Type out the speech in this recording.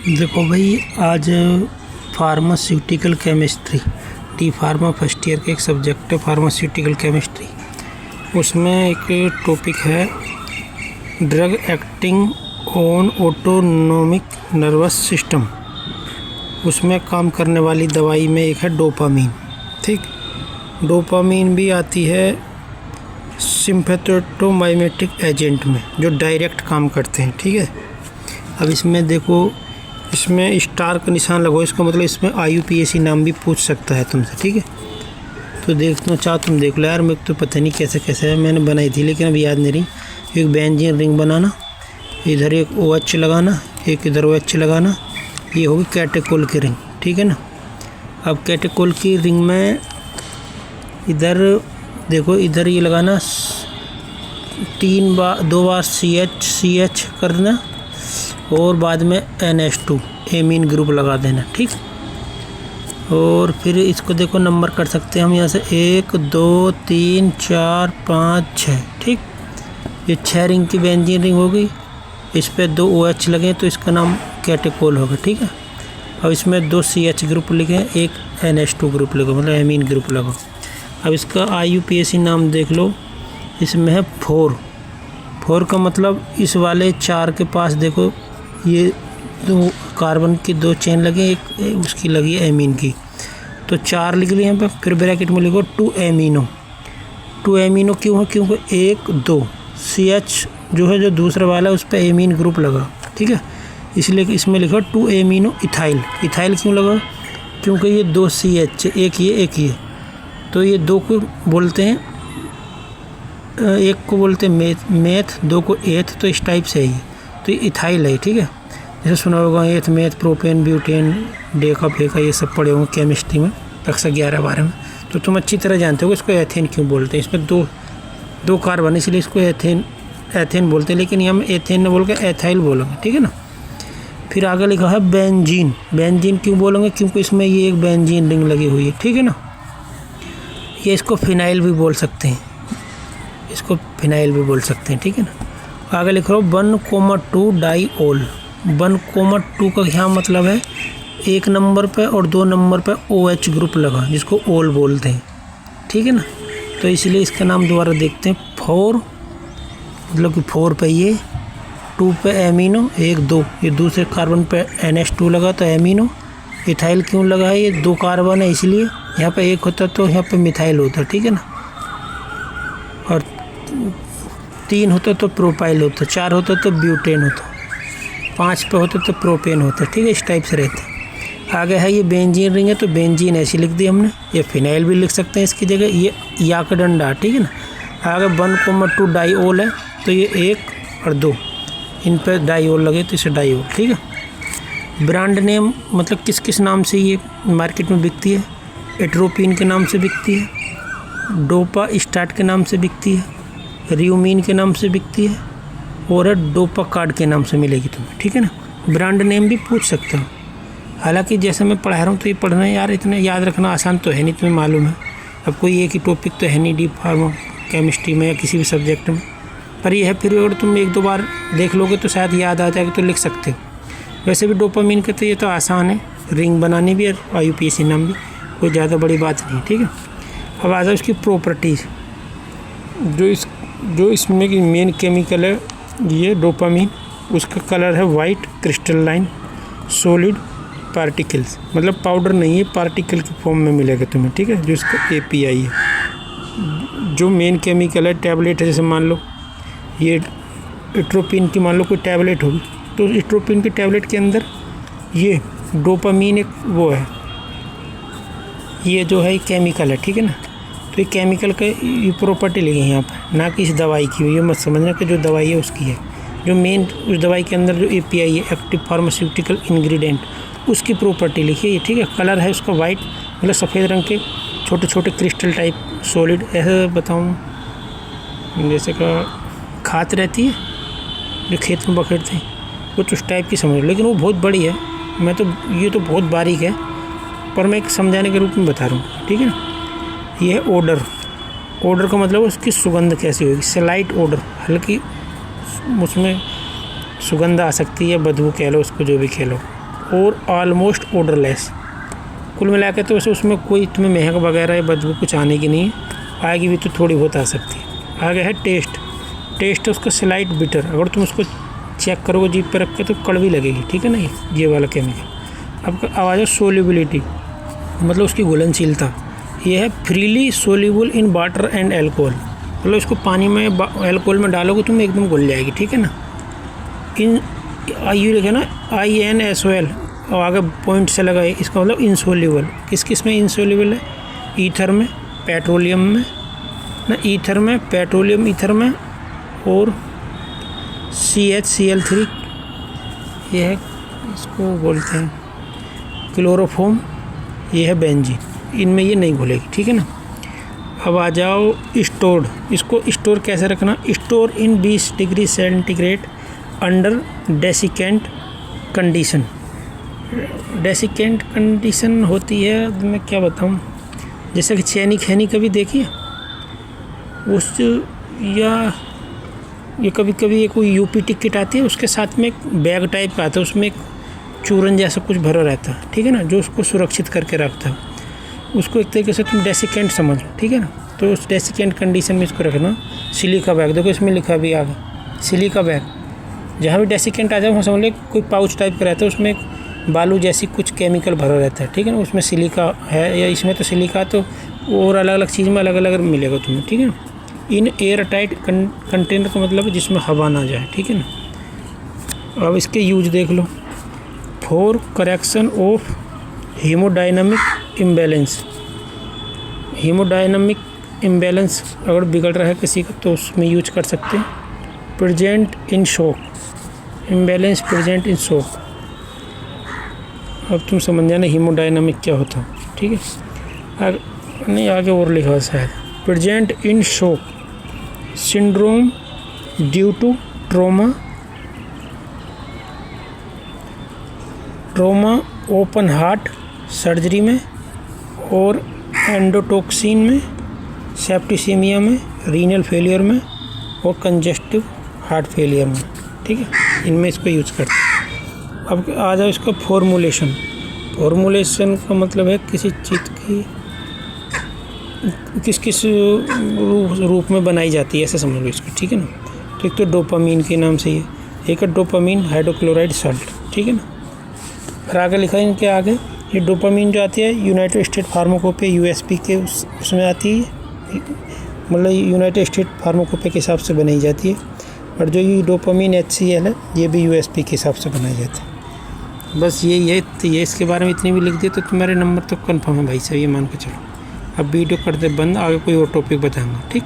देखो भाई, आज pharmaceutical chemistry D pharma first year का एक सब्जेक्ट है फार्मास्यूटिकल केमिस्ट्री। उसमें एक टॉपिक है drug acting on autonomic nervous system. उसमें काम करने वाली दवाई में एक है डोपामीन। ठीक, डोपामीन भी आती है सिम्पैथेटोमाइमेटिक एजेंट में, जो डायरेक्ट काम करते हैं। ठीक है, अब इसमें देखो, इसमें स्टार का निशान लगो, इसका मतलब इसमें IUPAC नाम भी पूछ सकता है तुमसे। ठीक है, तो देखना चाहो तुम देख लो यार, मेरे को तो पता नहीं कैसे कैसे है, मैंने बनाई थी लेकिन अब याद नहीं रही। एक बेंजीन रिंग बनाना, इधर एक OH लगाना, एक इधर OH लगाना, ये होगी कैटेकोल की रिंग। ठीक है ना। अब कैटेकोल की रिंग में इधर देखो, इधर ये लगाना, 2 बार CH करना और बाद में NH2 एमीन ग्रुप लगा देना। ठीक, और फिर इसको देखो नंबर कर सकते हैं हम यहाँ से 1 2 3 4 5 6। ठीक, ये 6 रिंग की बेंजीन रिंग हो गई। इस पर 2 OH लगे तो इसका नाम कैटेकोल होगा। ठीक है, अब इसमें 2 CH ग्रुप लिखे, एक NH2 ग्रुप लिखो, मतलब एमीन ग्रुप लगो। अब इसका IUPAC नाम देख लो, इसमें है 4 का मतलब इस वाले 4 के पास देखो, ये 2 कार्बन की 2 चेन लगे, एक उसकी लगी है एमीन की, तो 4 लिख लिया यहाँ पर। फिर ब्रैकेट में लिखो 2 एमीनो। क्यों है? क्योंकि 1 2 CH जो है, जो दूसरा वाला है उस पर एमीन ग्रुप लगा। ठीक है, इसलिए इसमें लिखो 2 एमीनो इथाइल। इथाइल क्यों लगा? क्योंकि ये 2 CH, एक ये, तो ये 2 को बोलते हैं, एक को बोलते हैं मेथ, 2 को एथ, तो इस टाइप से ही तो ये इथाइल है। ठीक है, जैसे सुना होगा एथ, मेथ, प्रोपेन, ब्यूटेन, डेका फेका, ये सब पढ़े होंगे केमिस्ट्री में कक्षा 11-12 में, तो तुम अच्छी तरह जानते हो इसको एथेन क्यों बोलते हैं। इसमें दो कार्बन, इसलिए इसको एथेन बोलते हैं, लेकिन यहाँ एथेन न बोल के एथाइल बोलेंगे। ठीक है ना। फिर आगे लिखा है बेंजीन क्यों बोलेंगे? क्योंकि इसमें ये एक बेंजीन रिंग लगी हुई है। ठीक है ना। ये इसको फिनाइल भी बोल सकते हैं, ठीक है ना। आगे लिख रहा हूँ 1,2 डाईओल। 1,2 का क्या मतलब है? 1 नंबर पे और 2 नंबर पे OH ग्रुप लगा, जिसको ओल बोलते हैं। ठीक है ना, तो इसलिए इसका नाम दोबारा देखते हैं। 4 मतलब कि 4 पे ये, 2 पे एमिनो, 1 2, ये दूसरे कार्बन पे NH2 लगा तो एमिनो। इथाइल क्यों लगा है? ये 2 कार्बन है इसलिए, यहाँ पे 1 होता तो यहाँ पे मिथाइल होता। ठीक है ना, और 3 होता तो प्रोपाइल होता, 4 होता तो ब्यूटेन होता, 5 पे होता तो प्रोपेन होता। ठीक है, इस टाइप से रहते हैं। आगे है ये बेंजीन रिंग है, तो बेंजीन ऐसी लिख दी हमने। ये फिनाइल भी लिख सकते हैं इसकी जगह, ये याकडंडा। ठीक है ना। आगे 1,2 डाईओल है, तो ये 1 और 2 इन पर डाईओल लगे तो इसे डाईओल। ठीक है। ब्रांड नेम मतलब किस नाम से ये मार्केट में बिकती है? एट्रोपिन के नाम से बिकती है, डोपा स्टार्ट के नाम से बिकती है, रियोमीन के नाम से बिकती है, और डोपा कार्ड के नाम से मिलेगी तुम्हें। ठीक है ना। ब्रांड नेम भी पूछ सकते हो। हालांकि जैसे मैं पढ़ा रहा हूँ तो ये पढ़ना यार इतना याद रखना आसान तो है नहीं, तुम्हें मालूम है। अब कोई एक ही टॉपिक तो है नहीं डी फार्मा केमिस्ट्री में या किसी भी सब्जेक्ट में, पर यह है फिर अगर तुम 1-2 बार देख लोगे तो शायद याद आ जाएगा, तो लिख सकते हो। वैसे भी डोपामीन का तो ये तो आसान है, रिंग बनानी भी और IUPAC नाम भी, कोई ज़्यादा बड़ी बात नहीं। ठीक है। अब आ जाओ इसकी प्रॉपर्टीज़। जो इसमें की मेन केमिकल है ये डोपामीन, उसका कलर है वाइट क्रिस्टलाइन सॉलिड पार्टिकल्स, मतलब पाउडर नहीं है, पार्टिकल की फॉर्म में मिलेगा तुम्हें। ठीक है, जो इसका API है। जो मेन केमिकल है टैबलेट है, जैसे मान लो ये एट्रोपिन की मान लो कोई टैबलेट होगी, तो एट्रोपिन की टैबलेट के अंदर ये डोपामीन एक वो है, ये जो है केमिकल है। ठीक है ना। तो ये केमिकल का ये प्रॉपर्टी लिखी है यहाँ पर, ना कि इस दवाई की। ये मत समझना कि जो दवाई है उसकी है, जो मेन उस दवाई के अंदर जो API है, एक्टिव फार्मास्यूटिकल इंग्रेडिएंट, उसकी प्रॉपर्टी लिखी है। ठीक है। कलर है उसका वाइट, मतलब सफ़ेद रंग के छोटे छोटे क्रिस्टल टाइप सॉलिड, ऐसे बताऊँ जैसे का खाद रहती है जो खेत में बखेरते हैं, कुछ उस टाइप की समझ लो, लेकिन वो बहुत बड़ी है। ये तो बहुत बारीक है, पर मैं एक समझाने के रूप में बता रहा हूँ। ठीक है ना। ये है ऑर्डर का मतलब उसकी सुगंध कैसी होगी, स्लाइट ऑर्डर, हल्की उसमें सुगंध आ सकती है, बदबू कह लो उसको, जो भी कह लो। और ऑलमोस्ट ओडरलेस। कुल मिला के तो उसमें कोई तुम्हें महक वगैरह या बदबू कुछ आने की नहीं है, आएगी भी तो थोड़ी बहुत आ सकती है। आगे है टेस्ट उसका स्लाइट बिटर। अगर तुम उसको चेक करोगे जीभ पे रख के तो कड़वी लगेगी, ठीक है ना, ये वाला केमिकल। अब आवाज़ है सोल्युबिलिटी, मतलब उसकी घुलनशीलता। ये है freely soluble in water and alcohol, मतलब इसको पानी में एल्कोहल में डालोगे तुम एकदम घुल जाएगी, ठीक है ना। इन यू लिखे ना INSOL और आगे पॉइंट से लगाए, इसका मतलब इंसोल्यूबल। किस किस में इंसोल्यूबल है? ईथर में, पेट्रोलियम में ना, ईथर में, पेट्रोलियम ईथर में, और CHCl3 ये है, इसको बोलते हैं क्लोरोफॉर्म, ये है बेंजीन। इनमें ये नहीं घुलेगी, ठीक है ना। अब आ जाओ स्टोर्ड। इसको स्टोर कैसे रखना? Store in 20 degree centigrade under desiccant condition. Desiccant condition होती है, मैं क्या बताऊँ, जैसे कि चैनी खैनी कभी देखिए उस, या ये कभी कभी ये कोई UPT किट आती है, उसके साथ में एक बैग टाइप का आता है, उसमें एक चूरन जैसा कुछ भरा रहता है, ठीक है ना, जो उसको सुरक्षित करके रखता है। उसको एक तरीके से तुम डेसिकेंट समझो, ठीक है ना। तो उस डेसिकेंट कंडीशन में इसको रखना। सिलिका बैग, देखो इसमें लिखा भी आगे सिलिका बैग। जहाँ भी डेसिकेंट आ जाए वहाँ समझ लो कोई पाउच टाइप का रहता है, उसमें एक बालू जैसी कुछ केमिकल भरा रहता है, ठीक है ना। उसमें सिलिका है, या इसमें तो सिलिका तो और अलग अलग चीज़ में अलग अलग मिलेगा तुम्हें, ठीक है ना। इन एयर टाइट कंटेनर का मतलब है जिसमें हवा ना जाए, ठीक है ना। अब इसके यूज देख लो। For correction of hemodynamic imbalance. Hemodynamic imbalance अगर बिगड़ रहा है किसी का तो उसमें यूज कर सकते हैं। Present in shock, imbalance present in shock. अब तुम समझ जाना हीमोडायनामिक क्या होता है, ठीक है। नहीं आगे और लिखा है शायद, present in shock syndrome due to trauma open heart surgery में, और एंडोटॉक्सिन में, सेप्टिसीमिया में, रीनल फेलियर में, और कंजेस्टिव हार्ट फेलियर में, ठीक है। इनमें इसको यूज करते हैं। अब आ जाओ इसका फॉर्मुलेशन। फॉर्मुलेशन का मतलब है किसी चीज़ की किस किस रूप में बनाई जाती है, ऐसे समझ लो इसको, ठीक है ना। तो एक तो डोपामीन के नाम से ये, एक है डोपामीन हाइड्रोक्लोराइड सॉल्ट, ठीक है ना। फिर आगे लिखा है इनके आगे, ये डोपामीन जो आती है यूनाइटेड स्टेट फार्माकोपिया USP के उसमें आती है, मतलब यूनाइटेड स्टेट फार्माकोपिया के हिसाब से बनाई जाती है। और जो ये डोपामीन HCl है ये भी USP के हिसाब से बनाई जाती है। बस ये तो ये इसके बारे में इतनी भी लिख दिए तो तुम्हारे नंबर तो कन्फर्म है भाई साहब, ये मान के चलो। अब वीडियो करते बंद, आगे कोई और टॉपिक बताऊँगा, ठीक।